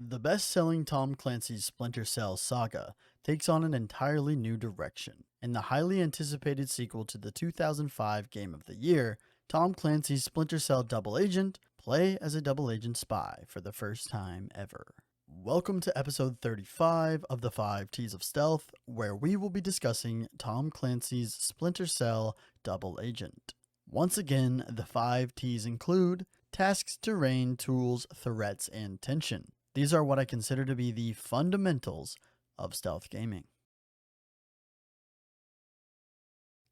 The best-selling Tom Clancy's Splinter Cell saga takes on an entirely new direction. In the highly anticipated sequel to the 2005 Game of the Year, Tom Clancy's Splinter Cell Double Agent, play as a double agent spy for the first time ever. Welcome to episode 35 of the 5 T's of Stealth, where we will be discussing Tom Clancy's Splinter Cell Double Agent. Once again, the 5 T's include tasks, terrain, tools, threats, and tension. These are what I consider to be the fundamentals of stealth gaming.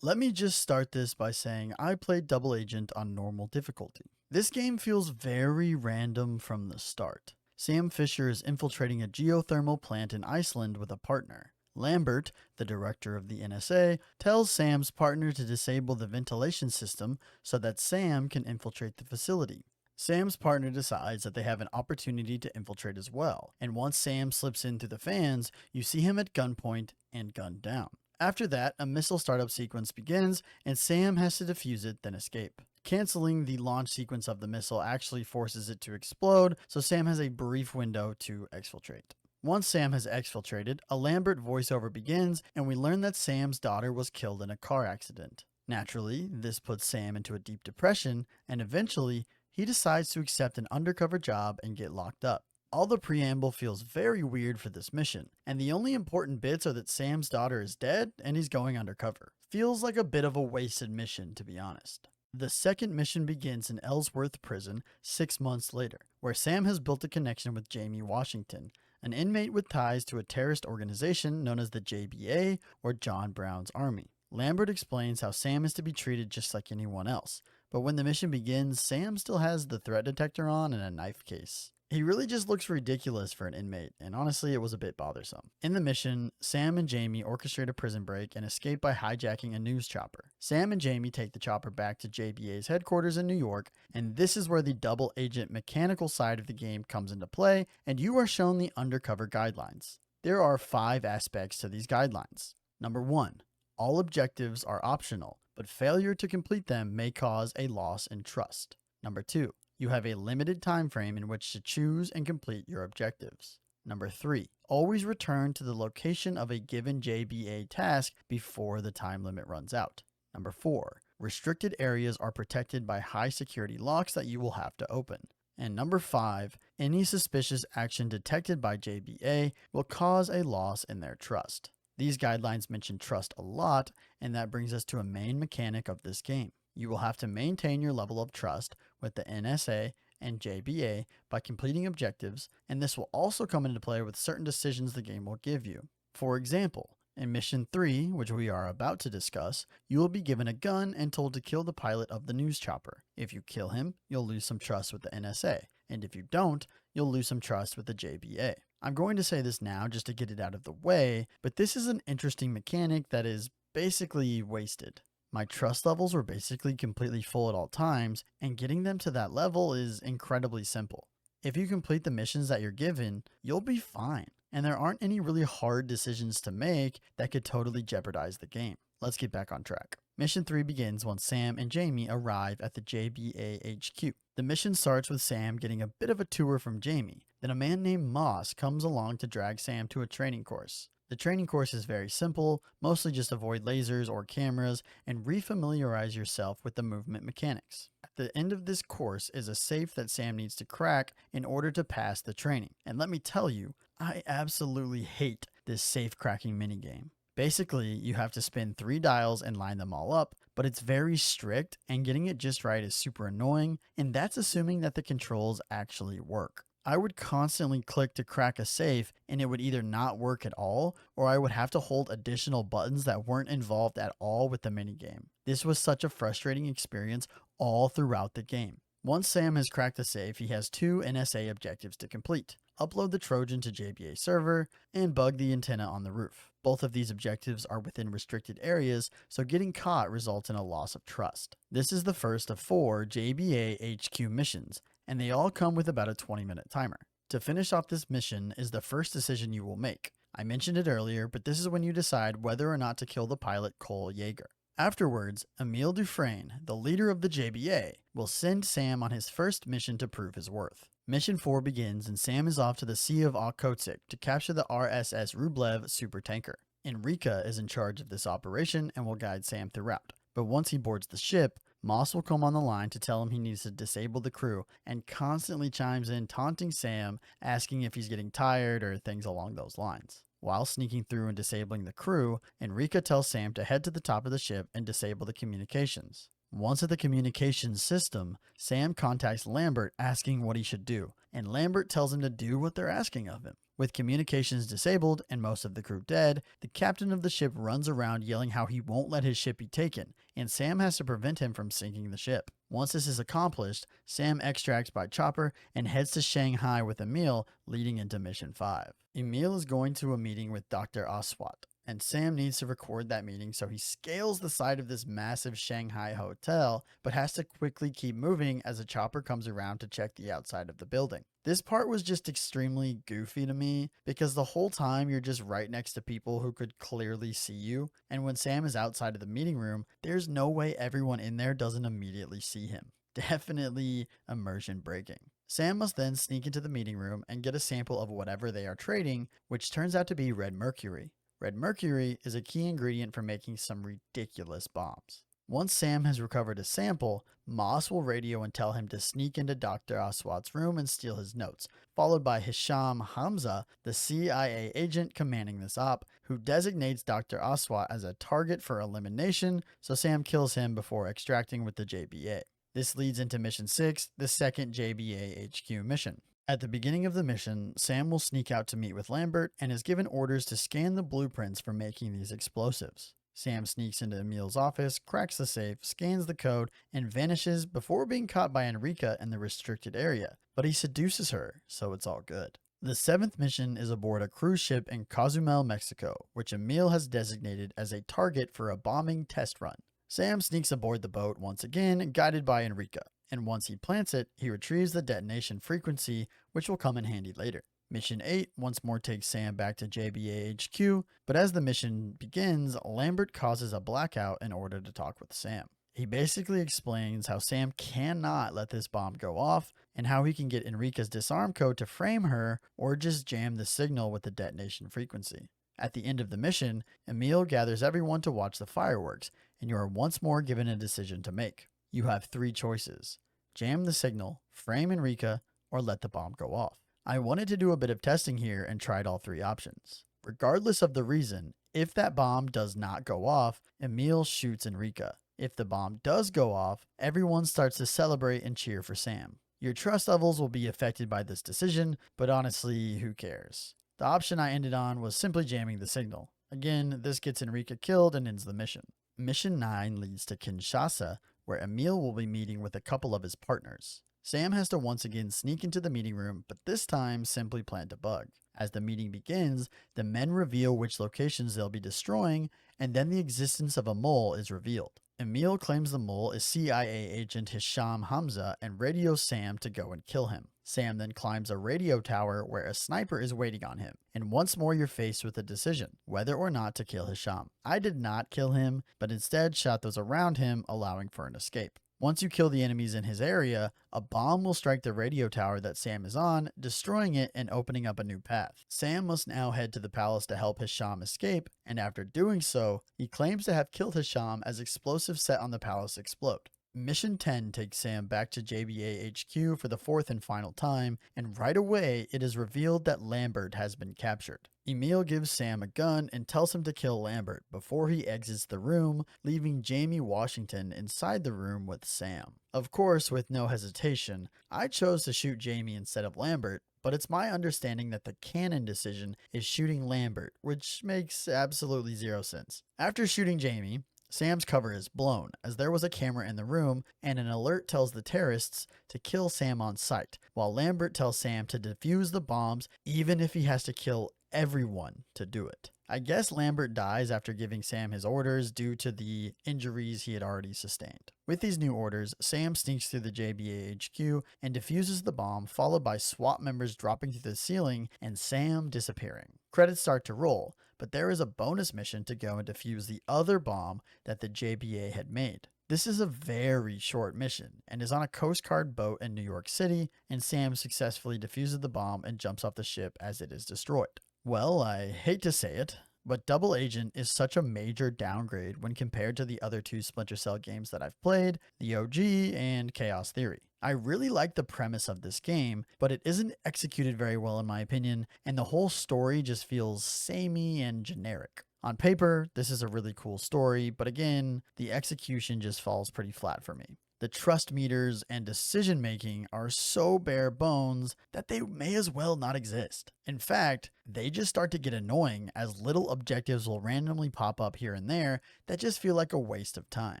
Let me just start this by saying I played Double Agent on normal difficulty. This game feels very random from the start. Sam Fisher is infiltrating a geothermal plant in Iceland with a partner. Lambert, the director of the NSA, tells Sam's partner to disable the ventilation system so that Sam can infiltrate the facility. Sam's partner decides that they have an opportunity to infiltrate as well, and once Sam slips in through the fans, you see him at gunpoint and gunned down. After that, a missile startup sequence begins, and Sam has to defuse it, then escape. Canceling the launch sequence of the missile actually forces it to explode, so Sam has a brief window to exfiltrate. Once Sam has exfiltrated, a Lambert voiceover begins, and we learn that Sam's daughter was killed in a car accident. Naturally, this puts Sam into a deep depression, and eventually, he decides to accept an undercover job and get locked up. All the preamble feels very weird for this mission, and the only important bits are that Sam's daughter is dead and he's going undercover. Feels like a bit of a wasted mission, to be honest. The second mission begins in Ellsworth Prison 6 months later, where Sam has built a connection with Jamie Washington, an inmate with ties to a terrorist organization known as the JBA, or John Brown's Army. Lambert explains how Sam is to be treated just like anyone else, but when the mission begins, Sam still has the threat detector on and a knife case. He really just looks ridiculous for an inmate, and honestly it was a bit bothersome. In the mission, Sam and Jamie orchestrate a prison break and escape by hijacking a news chopper. Sam and Jamie take the chopper back to JBA's headquarters in New York, and this is where the double agent mechanical side of the game comes into play, and you are shown the undercover guidelines. There are 5 aspects to these guidelines. Number 1. All objectives are optional, but failure to complete them may cause a loss in trust. Number 2. You have a limited time frame in which to choose and complete your objectives. Number 3. Always return to the location of a given JBA task before the time limit runs out. Number 4. Restricted areas are protected by high security locks that you will have to open. And number 5. Any suspicious action detected by JBA will cause a loss in their trust. These guidelines mention trust a lot, and that brings us to a main mechanic of this game. You will have to maintain your level of trust with the NSA and JBA by completing objectives, and this will also come into play with certain decisions the game will give you. For example, in Mission 3, which we are about to discuss, you will be given a gun and told to kill the pilot of the news chopper. If you kill him, you'll lose some trust with the NSA, and if you don't, you'll lose some trust with the JBA. I'm going to say this now just to get it out of the way, but this is an interesting mechanic that is basically wasted. My trust levels were basically completely full at all times, and getting them to that level is incredibly simple. If you complete the missions that you're given, you'll be fine, and there aren't any really hard decisions to make that could totally jeopardize the game. Let's get back on track. Mission 3 begins once Sam and Jamie arrive at the JBA HQ. The mission starts with Sam getting a bit of a tour from Jamie. Then a man named Moss comes along to drag Sam to a training course. The training course is very simple, mostly just avoid lasers or cameras and refamiliarize yourself with the movement mechanics. At the end of this course is a safe that Sam needs to crack in order to pass the training. And let me tell you, I absolutely hate this safe cracking minigame. Basically, you have to spin 3 dials and line them all up, but it's very strict and getting it just right is super annoying, and that's assuming that the controls actually work. I would constantly click to crack a safe and it would either not work at all, or I would have to hold additional buttons that weren't involved at all with the minigame. This was such a frustrating experience all throughout the game. Once Sam has cracked the safe, he has 2 NSA objectives to complete. Upload the Trojan to JBA server, and bug the antenna on the roof. Both of these objectives are within restricted areas, so getting caught results in a loss of trust. This is the first of 4 JBA HQ missions, and they all come with about a 20-minute timer. To finish off this mission is the first decision you will make. I mentioned it earlier, but this is when you decide whether or not to kill the pilot Cole Yeager. Afterwards, Emile Dufresne, the leader of the JBA, will send Sam on his first mission to prove his worth. Mission 4 begins and Sam is off to the Sea of Okhotsk to capture the RSS Rublev supertanker. Enrika is in charge of this operation and will guide Sam throughout. But once he boards the ship, Moss will come on the line to tell him he needs to disable the crew and constantly chimes in taunting Sam, asking if he's getting tired or things along those lines. While sneaking through and disabling the crew, Enrika tells Sam to head to the top of the ship and disable the communications. Once at the communications system, Sam contacts Lambert asking what he should do, and Lambert tells him to do what they're asking of him. With communications disabled and most of the crew dead, the captain of the ship runs around yelling how he won't let his ship be taken, and Sam has to prevent him from sinking the ship. Once this is accomplished, Sam extracts by chopper and heads to Shanghai with Emil, leading into Mission 5. Emil is going to a meeting with Dr. Aswat, and Sam needs to record that meeting, so he scales the side of this massive Shanghai hotel, but has to quickly keep moving as a chopper comes around to check the outside of the building. This part was just extremely goofy to me, because the whole time you're just right next to people who could clearly see you, and when Sam is outside of the meeting room, there's no way everyone in there doesn't immediately see him. Definitely immersion breaking. Sam must then sneak into the meeting room and get a sample of whatever they are trading, which turns out to be red mercury. Red mercury is a key ingredient for making some ridiculous bombs. Once Sam has recovered a sample, Moss will radio and tell him to sneak into Dr. Aswat's room and steal his notes, followed by Hisham Hamza, the CIA agent commanding this op, who designates Dr. Aswat as a target for elimination, so Sam kills him before extracting with the JBA. This leads into Mission 6, the second JBA HQ mission. At the beginning of the mission, Sam will sneak out to meet with Lambert and is given orders to scan the blueprints for making these explosives. Sam sneaks into Emil's office, cracks the safe, scans the code, and vanishes before being caught by Enrika in the restricted area, but he seduces her, so it's all good. The 7th mission is aboard a cruise ship in Cozumel, Mexico, which Emil has designated as a target for a bombing test run. Sam sneaks aboard the boat once again, guided by Enrika, and once he plants it, he retrieves the detonation frequency, which will come in handy later. Mission 8 once more takes Sam back to JBA HQ, but as the mission begins, Lambert causes a blackout in order to talk with Sam. He basically explains how Sam cannot let this bomb go off, and how he can get Enrika's disarm code to frame her, or just jam the signal with the detonation frequency. At the end of the mission, Emil gathers everyone to watch the fireworks, and you are once more given a decision to make. You have 3 choices: jam the signal, frame Enrika, or let the bomb go off. I wanted to do a bit of testing here and tried all 3 options. Regardless of the reason, if that bomb does not go off, Emil shoots Enrika. If the bomb does go off, everyone starts to celebrate and cheer for Sam. Your trust levels will be affected by this decision, but honestly, who cares? The option I ended on was simply jamming the signal. Again, this gets Enrika killed and ends the mission. Mission 9 leads to Kinshasa, where Emil will be meeting with a couple of his partners. Sam has to once again sneak into the meeting room, but this time simply plant a bug. As the meeting begins, the men reveal which locations they'll be destroying, and then the existence of a mole is revealed. Emil claims the mole is CIA agent Hisham Hamza and radios Sam to go and kill him. Sam then climbs a radio tower where a sniper is waiting on him, and once more you're faced with a decision, whether or not to kill Hisham. I did not kill him, but instead shot those around him, allowing for an escape. Once you kill the enemies in his area, a bomb will strike the radio tower that Sam is on, destroying it and opening up a new path. Sam must now head to the palace to help Hisham escape, and after doing so, he claims to have killed Hisham as explosives set on the palace explode. Mission 10 takes Sam back to JBA HQ for the 4th and final time, and right away it is revealed that Lambert has been captured. Emil gives Sam a gun and tells him to kill Lambert before he exits the room, leaving Jamie Washington inside the room with Sam. Of course, with no hesitation, I chose to shoot Jamie instead of Lambert, but it's my understanding that the canon decision is shooting Lambert, which makes absolutely 0 sense. After shooting Jamie, Sam's cover is blown, as there was a camera in the room, and an alert tells the terrorists to kill Sam on sight, while Lambert tells Sam to defuse the bombs even if he has to kill everyone to do it. I guess Lambert dies after giving Sam his orders due to the injuries he had already sustained. With these new orders, Sam sneaks through the JBA HQ and defuses the bomb, followed by SWAT members dropping through the ceiling and Sam disappearing. Credits start to roll, but there is a bonus mission to go and defuse the other bomb that the JBA had made. This is a very short mission and is on a Coast Guard boat in New York City, and Sam successfully defuses the bomb and jumps off the ship as it is destroyed. Well, I hate to say it, but Double Agent is such a major downgrade when compared to the other two Splinter Cell games that I've played, the OG and Chaos Theory. I really like the premise of this game, but it isn't executed very well in my opinion, and the whole story just feels samey and generic. On paper, this is a really cool story, but again, the execution just falls pretty flat for me. The trust meters and decision making are so bare bones that they may as well not exist. In fact, they just start to get annoying as little objectives will randomly pop up here and there that just feel like a waste of time.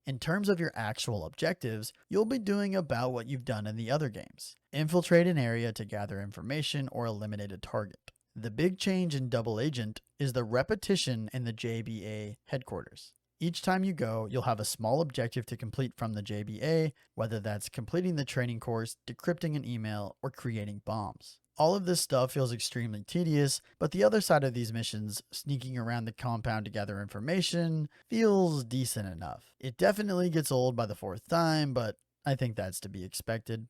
In terms of your actual objectives, you'll be doing about what you've done in the other games. Infiltrate an area to gather information or eliminate a target. The big change in Double Agent is the repetition in the JBA headquarters. Each time you go, you'll have a small objective to complete from the JBA, whether that's completing the training course, decrypting an email, or creating bombs. All of this stuff feels extremely tedious, but the other side of these missions, sneaking around the compound to gather information, feels decent enough. It definitely gets old by the fourth time, but I think that's to be expected.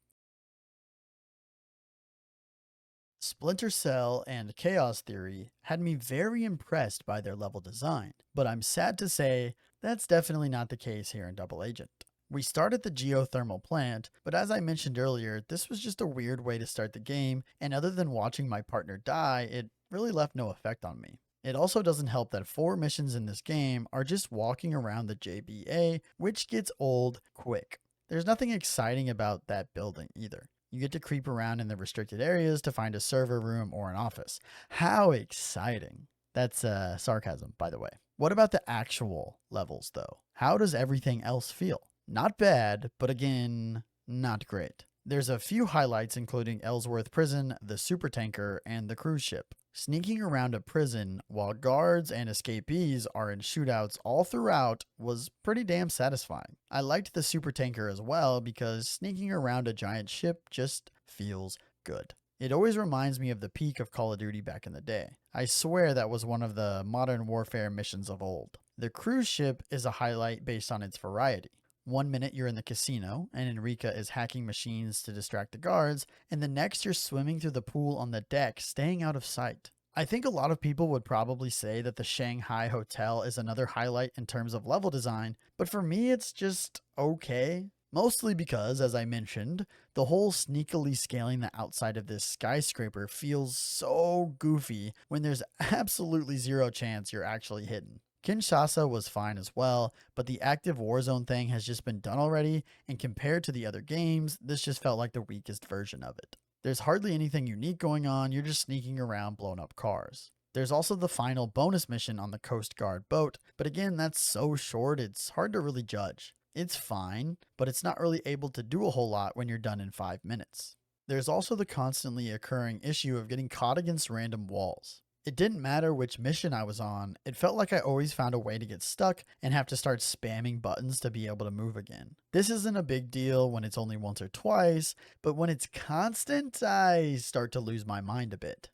Splinter Cell and Chaos Theory had me very impressed by their level design, but I'm sad to say that's definitely not the case here in Double Agent. We start at the geothermal plant, but as I mentioned earlier, this was just a weird way to start the game, and other than watching my partner die, it really left no effect on me. It also doesn't help that 4 missions in this game are just walking around the JBA, which gets old quick. There's nothing exciting about that building either. You get to creep around in the restricted areas to find a server room or an office. How exciting! That's sarcasm, by the way. What about the actual levels, though? How does everything else feel? Not bad, but again, not great. There's a few highlights including Ellsworth Prison, the supertanker, and the cruise ship. Sneaking around a prison while guards and escapees are in shootouts all throughout was pretty damn satisfying. I liked the supertanker as well because sneaking around a giant ship just feels good. It always reminds me of the peak of Call of Duty back in the day. I swear that was one of the Modern Warfare missions of old. The cruise ship is a highlight based on its variety. 1 minute you're in the casino and Enrica is hacking machines to distract the guards, and the next you're swimming through the pool on the deck, staying out of sight. I think a lot of people would probably say that the Shanghai Hotel is another highlight in terms of level design, but for me it's just okay. Mostly because, as I mentioned, the whole sneakily scaling the outside of this skyscraper feels so goofy when there's absolutely zero chance you're actually hidden. Kinshasa was fine as well, but the active warzone thing has just been done already, and compared to the other games, this just felt like the weakest version of it. There's hardly anything unique going on, you're just sneaking around blown up cars. There's also the final bonus mission on the Coast Guard boat, but again, that's so short it's hard to really judge. It's fine, but it's not really able to do a whole lot when you're done in 5 minutes. There's also the constantly occurring issue of getting caught against random walls. It didn't matter which mission I was on, it felt like I always found a way to get stuck and have to start spamming buttons to be able to move again. This isn't a big deal when it's only once or twice, but when it's constant, I start to lose my mind a bit.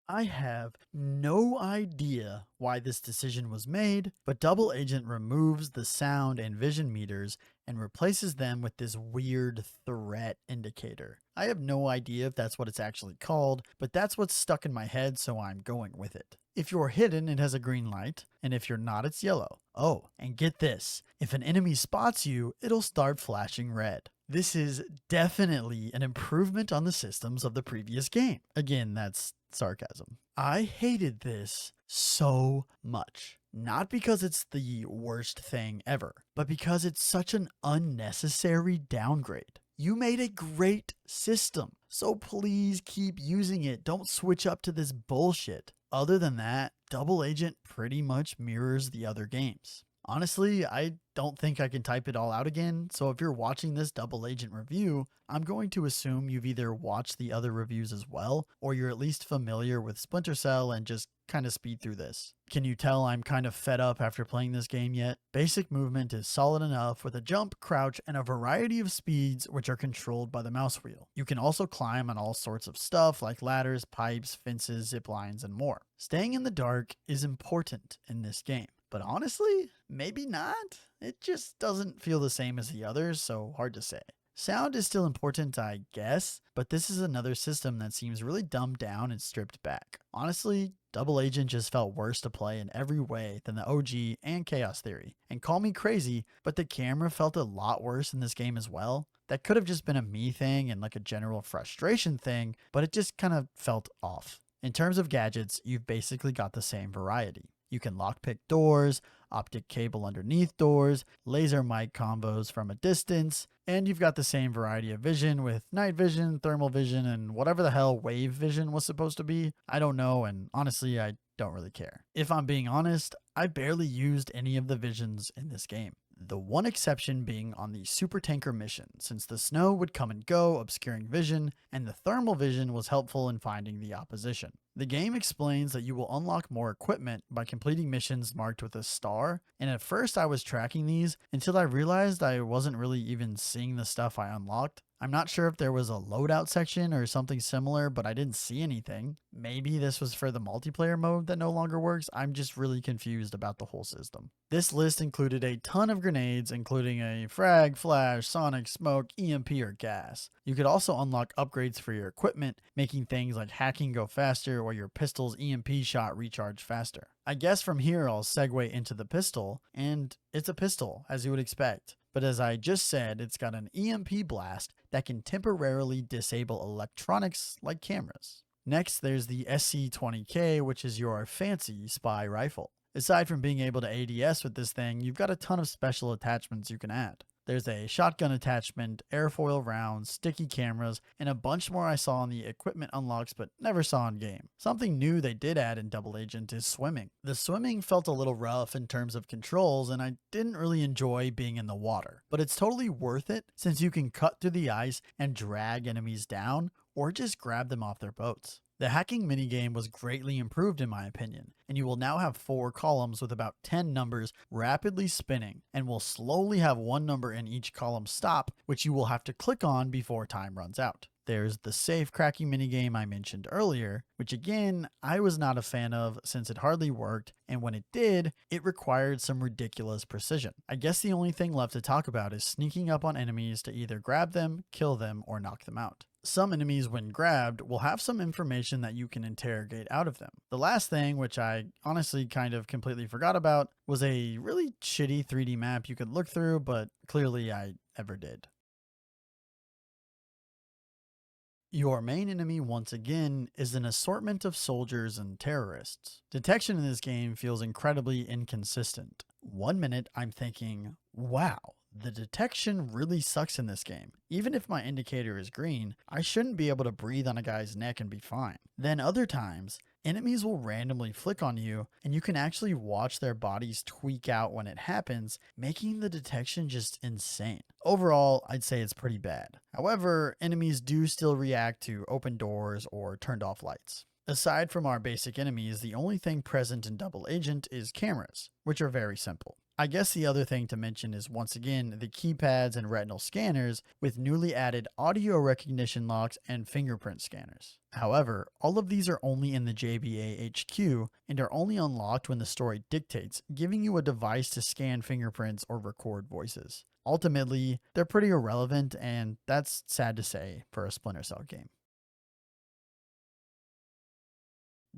I have no idea why this decision was made, but Double Agent removes the sound and vision meters and replaces them with this weird threat indicator. I have no idea if that's what it's actually called, but that's what's stuck in my head, so I'm going with it. If you're hidden, it has a green light, and if you're not, it's yellow. Oh, and get this, if an enemy spots you, it'll start flashing red. This is definitely an improvement on the systems of the previous game. Again, that's sarcasm. I hated this so much. Not because it's the worst thing ever, but because it's such an unnecessary downgrade. You made a great system, so please keep using it. Don't switch up to this bullshit. Other than that, Double Agent pretty much mirrors the other games. Honestly, I don't think I can type it all out again, so if you're watching this Double Agent review, I'm going to assume you've either watched the other reviews as well, or you're at least familiar with Splinter Cell and just kind of speed through this. Can you tell I'm kind of fed up after playing this game yet? Basic movement is solid enough with a jump, crouch, and a variety of speeds which are controlled by the mouse wheel. You can also climb on all sorts of stuff like ladders, pipes, fences, zip lines, and more. Staying in the dark is important in this game. but honestly, maybe not. It just doesn't feel the same as the others, so hard to say. Sound is still important, I guess, but this is another system that seems really dumbed down and stripped back. Honestly, Double Agent just felt worse to play in every way than the OG and Chaos Theory. And call me crazy, but the camera felt a lot worse in this game as well. That could have just been a me thing and like a general frustration thing, but it just kind of felt off. In terms of gadgets, you've basically got the same variety. You can lockpick doors, optic cable underneath doors, laser mic combos from a distance, and you've got the same variety of vision with night vision, thermal vision, and whatever the hell wave vision was supposed to be. I don't know, and honestly, I don't really care. If I'm being honest, I barely used any of the visions in this game. The one exception being on the super tanker mission, since the snow would come and go, obscuring vision, and the thermal vision was helpful in finding the opposition. The game explains that you will unlock more equipment by completing missions marked with a star, and at first I was tracking these until I realized I wasn't really even seeing the stuff I unlocked. I'm not sure if there was a loadout section or something similar, but I didn't see anything. Maybe this was for the multiplayer mode that no longer works. I'm just really confused about the whole system. This list included a ton of grenades, including a frag, flash, sonic, smoke, EMP, or gas. You could also unlock upgrades for your equipment, making things like hacking go faster or your pistol's EMP shot recharge faster. I guess from here I'll segue into the pistol, and it's a pistol, as you would expect. But as I just said, it's got an EMP blast that can temporarily disable electronics like cameras. Next, there's the SC-20K, which is your fancy spy rifle. Aside from being able to ADS with this thing, you've got a ton of special attachments you can add. There's a shotgun attachment, airfoil rounds, sticky cameras, and a bunch more I saw in the equipment unlocks but never saw in game. Something new they did add in Double Agent is swimming. The swimming felt a little rough in terms of controls, and I didn't really enjoy being in the water. But it's totally worth it since you can cut through the ice and drag enemies down, or just grab them off their boats. The hacking minigame was greatly improved in my opinion, and you will now have 4 columns with about 10 numbers rapidly spinning, and will slowly have one number in each column stop, which you will have to click on before time runs out. There's the safe cracking minigame I mentioned earlier, which again, I was not a fan of since it hardly worked, and when it did, it required some ridiculous precision. I guess the only thing left to talk about is sneaking up on enemies to either grab them, kill them, or knock them out. Some enemies, when grabbed, will have some information that you can interrogate out of them. The last thing, which I honestly kind of completely forgot about, was a really shitty 3D map you could look through, but clearly I never did. Your main enemy, once again, is an assortment of soldiers and terrorists. Detection in this game feels incredibly inconsistent. One minute I'm thinking, wow, the detection really sucks in this game. Even if my indicator is green, I shouldn't be able to breathe on a guy's neck and be fine. Then other times, enemies will randomly flick on you, and you can actually watch their bodies tweak out when it happens, making the detection just insane. Overall, I'd say it's pretty bad. However, enemies do still react to open doors or turned off lights. Aside from our basic enemies, the only thing present in Double Agent is cameras, which are very simple. I guess the other thing to mention is once again the keypads and retinal scanners with newly added audio recognition locks and fingerprint scanners. However, all of these are only in the JBA HQ and are only unlocked when the story dictates, giving you a device to scan fingerprints or record voices. Ultimately, they're pretty irrelevant, and that's sad to say for a Splinter Cell game.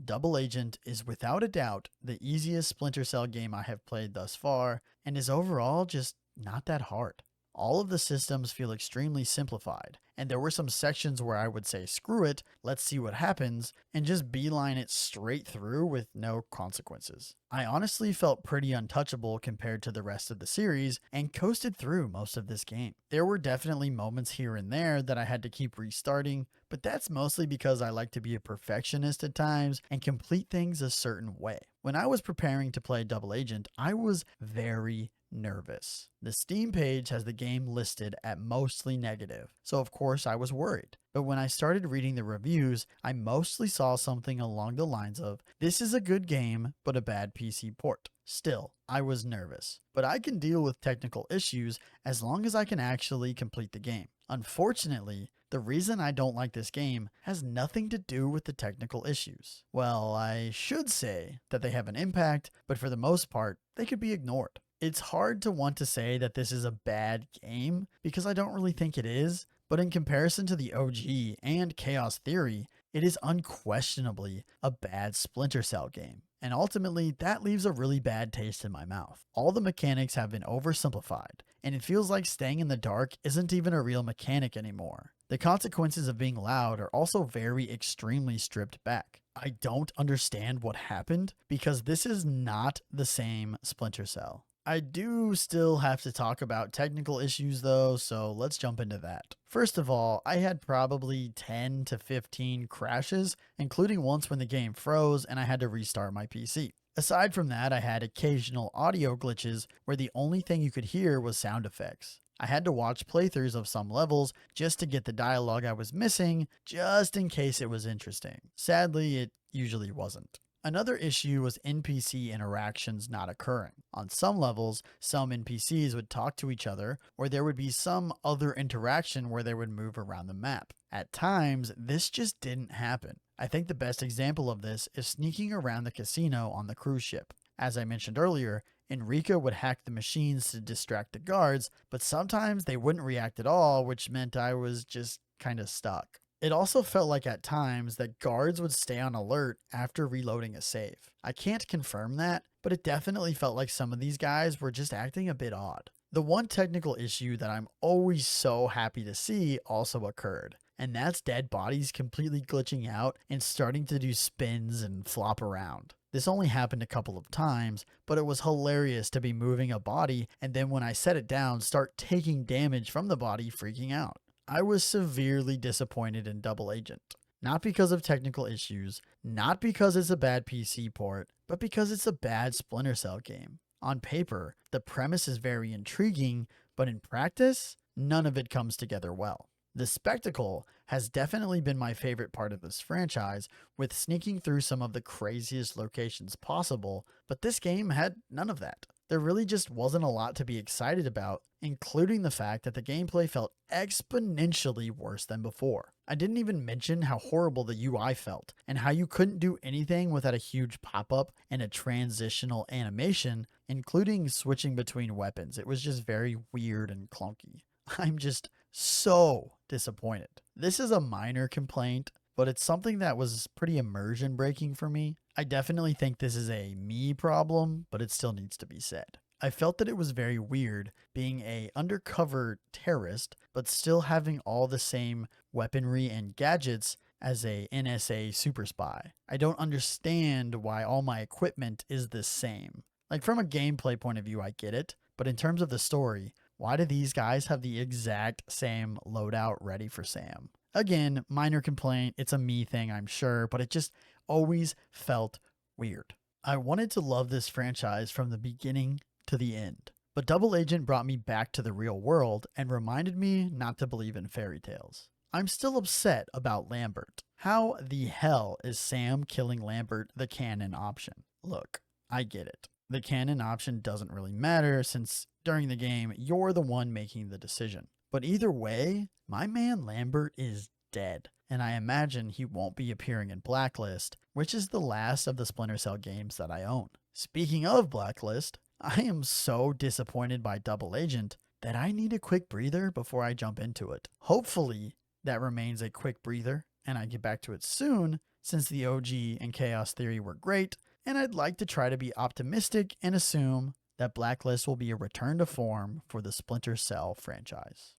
Double Agent is without a doubt the easiest Splinter Cell game I have played thus far, and is overall just not that hard. All of the systems feel extremely simplified, and there were some sections where I would say screw it, let's see what happens, and just beeline it straight through with no consequences. I honestly felt pretty untouchable compared to the rest of the series, and coasted through most of this game. There were definitely moments here and there that I had to keep restarting, but that's mostly because I like to be a perfectionist at times and complete things a certain way. When I was preparing to play Double Agent, I was very nervous. The Steam page has the game listed at mostly negative, so of course I was worried. But when I started reading the reviews, I mostly saw something along the lines of, "This is a good game, but a bad PC port." Still, I was nervous, but I can deal with technical issues as long as I can actually complete the game. Unfortunately, The reason I don't like this game has nothing to do with the technical issues. Well, I should say that they have an impact, but for the most part, they could be ignored. It's hard to want to say that this is a bad game because I don't really think it is, but in comparison to the OG and Chaos Theory, it is unquestionably a bad Splinter Cell game. And ultimately, that leaves a really bad taste in my mouth. All the mechanics have been oversimplified, and it feels like staying in the dark isn't even a real mechanic anymore. The consequences of being loud are also very extremely stripped back. I don't understand what happened because this is not the same Splinter Cell. I do still have to talk about technical issues though, so let's jump into that. First of all, I had probably 10 to 15 crashes, including once when the game froze and I had to restart my PC. Aside from that, I had occasional audio glitches where the only thing you could hear was sound effects. I had to watch playthroughs of some levels just to get the dialogue I was missing, just in case it was interesting. Sadly, it usually wasn't. Another issue was NPC interactions not occurring. On some levels, some NPCs would talk to each other, or there would be some other interaction where they would move around the map. At times, this just didn't happen. I think the best example of this is sneaking around the casino on the cruise ship. As I mentioned earlier, Enrica would hack the machines to distract the guards, but sometimes they wouldn't react at all, which meant I was just kind of stuck. It also felt like at times that guards would stay on alert after reloading a save. I can't confirm that, but it definitely felt like some of these guys were just acting a bit odd. The one technical issue that I'm always so happy to see also occurred, and that's dead bodies completely glitching out and starting to do spins and flop around. This only happened a couple of times, but it was hilarious to be moving a body and then when I set it down, start taking damage from the body, freaking out. I was severely disappointed in Double Agent. Not because of technical issues, not because it's a bad PC port, but because it's a bad Splinter Cell game. On paper, the premise is very intriguing, but in practice, none of it comes together well. The spectacle has definitely been my favorite part of this franchise, with sneaking through some of the craziest locations possible, but this game had none of that. There really just wasn't a lot to be excited about, including the fact that the gameplay felt exponentially worse than before. I didn't even mention how horrible the UI felt, and how you couldn't do anything without a huge pop-up and a transitional animation, including switching between weapons. It was just very weird and clunky. I'm just so disappointed. This is a minor complaint, but it's something that was pretty immersion breaking for me. I definitely think this is a me problem, but it still needs to be said. I felt that it was very weird being a undercover terrorist, but still having all the same weaponry and gadgets as a NSA super spy. I don't understand why all my equipment is the same. Like from a gameplay point of view, I get it, but in terms of the story, why do these guys have the exact same loadout ready for Sam? Again, minor complaint, it's a me thing, I'm sure, but it just always felt weird. I wanted to love this franchise from the beginning to the end, but Double Agent brought me back to the real world and reminded me not to believe in fairy tales. I'm still upset about Lambert. How the hell is Sam killing Lambert the canon option? Look, I get it. The canon option doesn't really matter since during the game, you're the one making the decision. But either way, my man Lambert is dead, and I imagine he won't be appearing in Blacklist, which is the last of the Splinter Cell games that I own. Speaking of Blacklist, I am so disappointed by Double Agent that I need a quick breather before I jump into it. Hopefully, that remains a quick breather, and I get back to it soon, since the OG and Chaos Theory were great, and I'd like to try to be optimistic and assume that Blacklist will be a return to form for the Splinter Cell franchise.